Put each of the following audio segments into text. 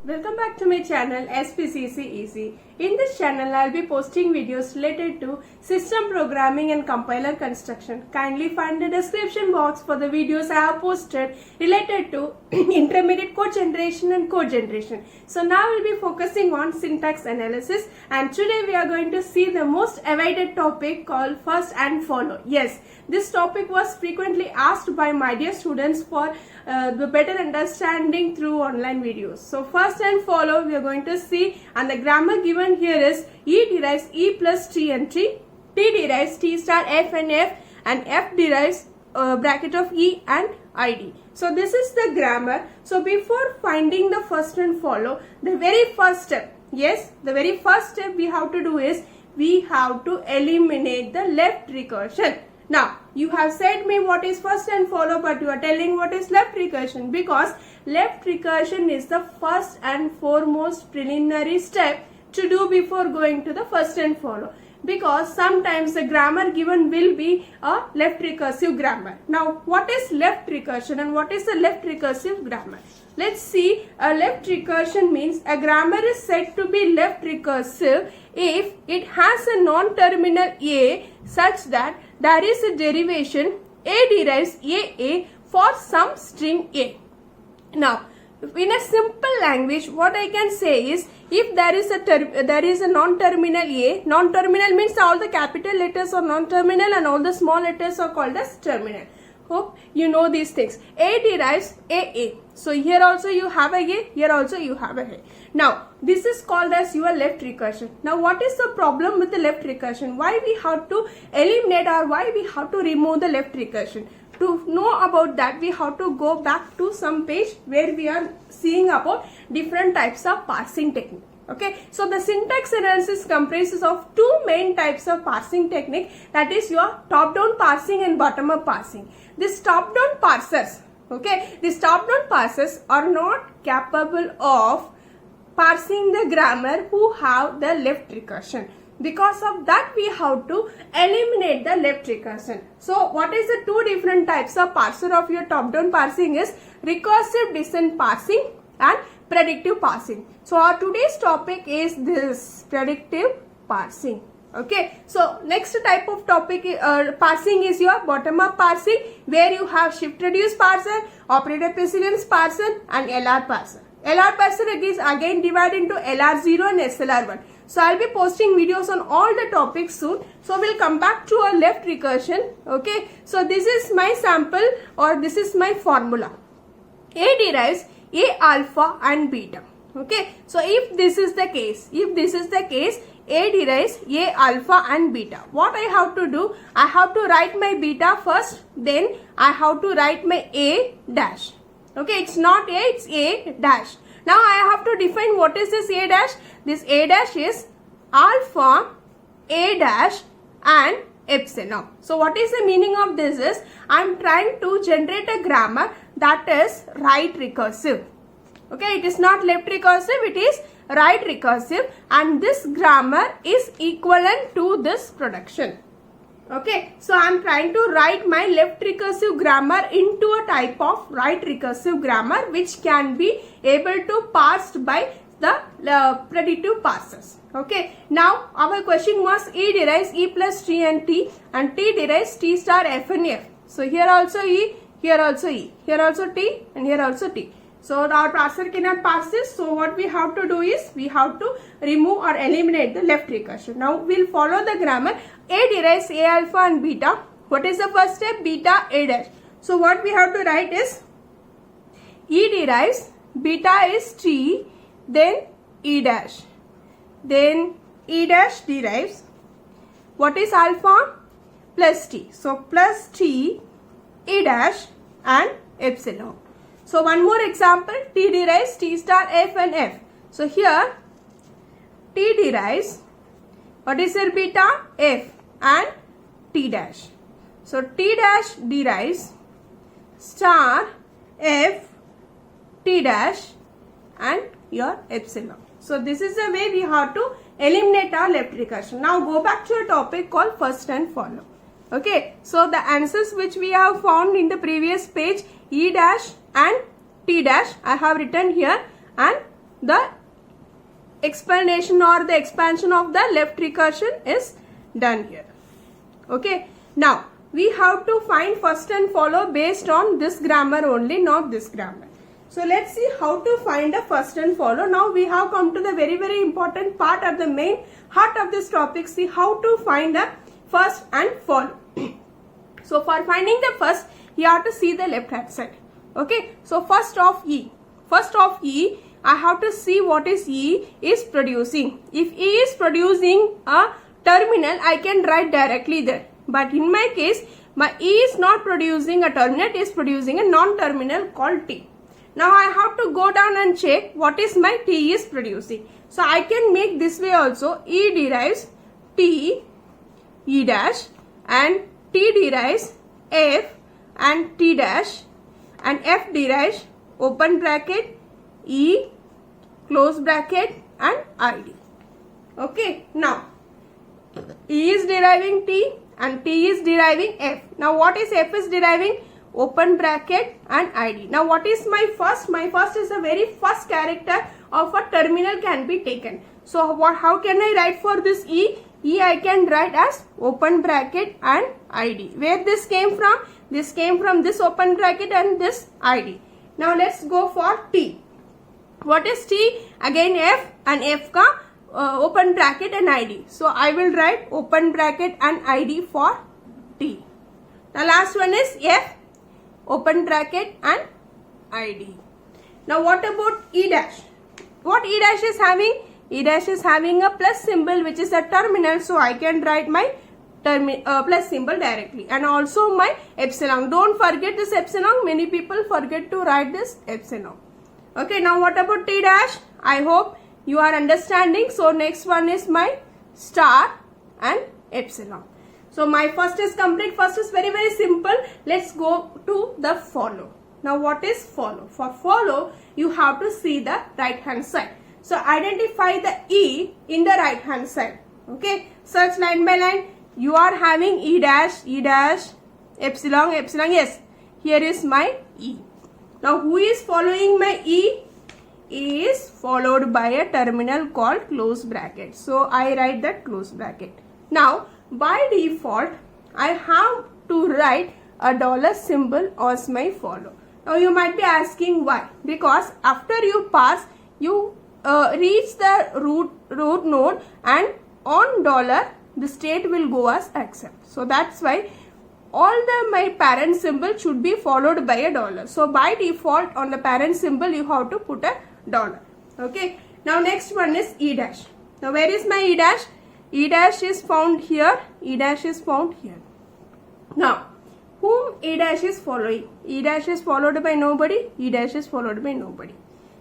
Welcome back to my channel SPCC Easy. In this channel, I'll be posting videos related to system programming and compiler construction. Kindly find the description box for the videos I have posted related to intermediate code generation and code generation. So now we'll be focusing on syntax analysis, and today we are going to see the most awaited topic called first and follow. Yes, this topic was frequently asked by my dear students for the better understanding through online videos. So first and follow we are going to see, and the grammar given here is E derives E plus T and T derives T star F and F, and F derives bracket of E and ID. So this is the grammar. So before finding the first and follow, the very first step, yes, the very first step we have to do is we have to eliminate the left recursion. Now, you have said me what is first and follow, but you are telling what is left recursion, because left recursion is the first and foremost preliminary step to do before going to the first and follow, because sometimes the grammar given will be a left recursive grammar. Now, what is left recursion and what is the left recursive grammar? Let's see. A left recursion means a grammar is said to be left recursive if it has a non-terminal A such that there is a derivation A derives AA for some string A. Now, in a simple language, what I can say is, if there is a non-terminal A, non-terminal means all the capital letters are non-terminal and all the small letters are called as terminal. Hope you know these things. A derives AA. So here also you have a A, here also you have a A. Now, this is called as your left recursion. Now, what is the problem with the left recursion? Why we have to eliminate or why we have to remove the left recursion? To know about that, we have to go back to some page where we are seeing about different types of parsing technique. Okay, so the syntax analysis comprises of two main types of parsing technique, that is your top-down parsing and bottom-up parsing. These top-down parsers, okay, these top-down parsers are not capable of parsing the grammar who have the left recursion. Because of that, we have to eliminate the left recursion. So what is the two different types of parser of your top-down parsing is recursive descent parsing and predictive parsing. So our today's topic is this predictive parsing. Okay, so next type of topic parsing is your bottom-up parsing, where you have shift reduce parser, operator precedence parser, and LR parser. LR parser is again divided into LR0 and SLR1. So I'll be posting videos on all the topics soon. So we'll come back to our left recursion. Okay, so this is my sample, or this is my formula. A derives A alpha and beta. Okay, so if this is the case, A derives A alpha and beta. What I have to do? I have to write my beta first, then I have to write my A dash. Okay, it's not A, it's A dash. Now I have to define what is this A dash. This A dash is alpha, A dash and epsilon. So what is the meaning of this is, I am trying to generate a grammar that is right recursive. Okay, it is not left recursive, it is right recursive, and this grammar is equivalent to this production. Okay, so I am trying to write my left recursive grammar into a type of right recursive grammar which can be able to parsed by the predictive parsers. Okay, now our question was E derives E plus T and T derives T star F and F. So here also E, here also E, here also T and here also T. So our parser cannot parse this. So what we have to do is we have to remove or eliminate the left recursion. Now we'll follow the grammar. A derives A alpha and beta. What is the first step? Beta A dash. So what we have to write is E derives beta is T, then E dash. Then E dash derives what is alpha? Plus T. So plus T, E dash and epsilon. So one more example, T derives T star F and F. So here T derives what is your beta? F and T dash. So T dash derives star F, T dash and your epsilon. So this is the way we have to eliminate our left recursion. Now go back to a topic called first and follow. Okay, so the answers which we have found in the previous page, E dash and T dash I have written here, and the explanation or the expansion of the left recursion is done here. Okay, now we have to find first and follow based on this grammar only, not this grammar. So let's see how to find a first and follow. Now we have come to the very important part or the main heart of this topic. See how to find a first and follow. So for finding the first, you have to see the left hand side. Okay, so first of E, I have to see what is E is producing. If E is producing a terminal, I can write directly there. But in my case, my E is not producing a terminal, it is producing a non-terminal called T. Now I have to go down and check what is my T is producing. So I can make this way also. E derives T, E dash, and T derives F and T dash, and F derives open bracket E, close bracket, and ID. Okay, now E is deriving T and T is deriving F. Now what is F is deriving? Open bracket and ID. Now what is my first? My first is the very first character of a terminal can be taken. So how can I write for this E? E I can write as open bracket and ID. Where this came from? This came from this open bracket and this ID. Now let's go for T. What is T? Again F, and F ka open bracket and ID. So I will write open bracket and ID for T. The last one is F, open bracket and ID. Now what about E dash? What E dash is having? E dash is having a plus symbol which is a terminal, so I can write my plus symbol directly, and also my epsilon. Don't forget this epsilon. Many people forget to write this epsilon. Okay, now what about T dash? I hope you are understanding. So next one is my star and epsilon. So my first is complete. First is very simple. Let's go to the follow. Now what is follow? For follow, you have to see the right hand side. So identify the E in the right hand side. Okay, search line by line. You are having E dash, epsilon, epsilon. Yes, here is my E. Now who is following my E? E is followed by a terminal called close bracket. So I write that close bracket. Now by default, I have to write a dollar symbol as my follow. Now you might be asking why? Because after you pass, you reach the root node, and on dollar the state will go as accept. So that's why all my parent symbol should be followed by a dollar. So by default on the parent symbol you have to put a dollar. Okay. Now next one is E dash. Now where is my E dash? E dash is found here. E dash is found here. Now whom E dash is following? E dash is followed by nobody. E dash is followed by nobody.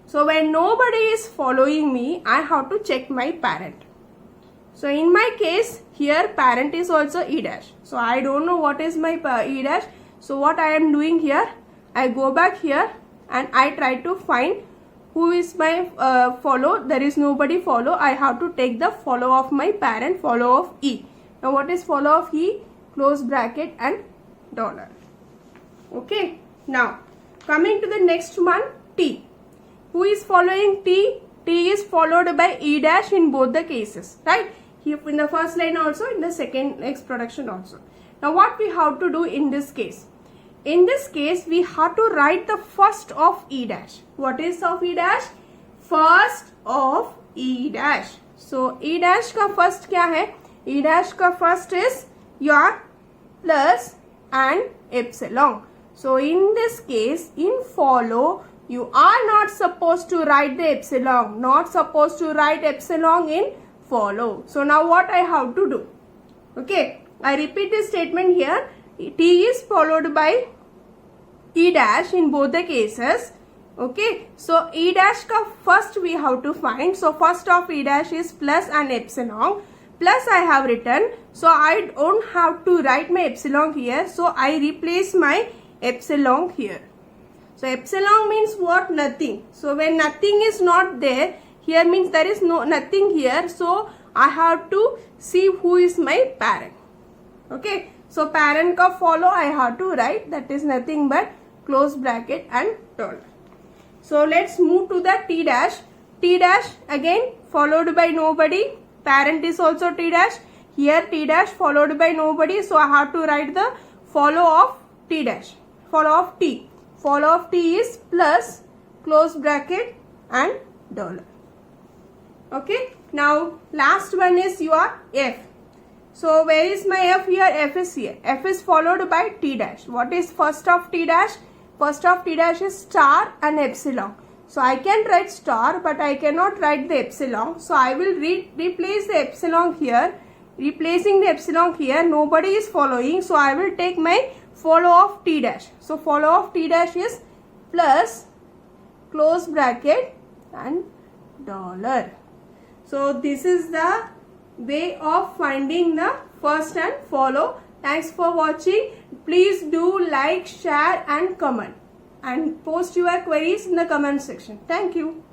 So when nobody is following me, I have to check my parent. So in my case, here parent is also E dash. So I don't know what is my E dash. So what I am doing here, I go back here and I try to find who is my follow. There is nobody follow. I have to take the follow of my parent, follow of E. Now what is follow of E? Close bracket and dollar. Okay. Now coming to the next one, T. Who is following T? T is followed by E dash in both the cases, right? Here in the first line also, in the second next production also. Now what we have to do in this case? In this case, we have to write the first of E dash. What is of E dash? First of E dash. So E dash का first क्या है? E dash का first is your plus and epsilon. So in this case, in follow, you are not supposed to write the epsilon. Not supposed to write epsilon in follow. So now what I have to do? Okay, I repeat this statement here. T is followed by E dash in both the cases. Okay, so E dash ka first we have to find. So first of E dash is plus and epsilon. Plus I have written. So I don't have to write my epsilon here. So I replace my epsilon here. So epsilon means what? Nothing. So when nothing is not there, here means there is nothing here. So I have to see who is my parent. Okay. So parent ka follow I have to write, that is nothing but close bracket and dollar. So let's move to the T dash. T dash again followed by nobody. Parent is also T dash. Here T dash followed by nobody. So I have to write the follow of T dash. Follow of T. Follow of T is plus close bracket and dollar. Okay. Now last one is your F. So where is my F here? F is here. F is followed by T dash. What is first of T dash? First of T dash is star and epsilon. So I can write star but I cannot write the epsilon. So I will replace the epsilon here. Replacing the epsilon here, nobody is following. So I will take my follow of T dash. So follow of T dash is plus close bracket and dollar. So this is the way of finding the first and follow. Thanks for watching. Please do like, share and comment and post your queries in the comment section. Thank you.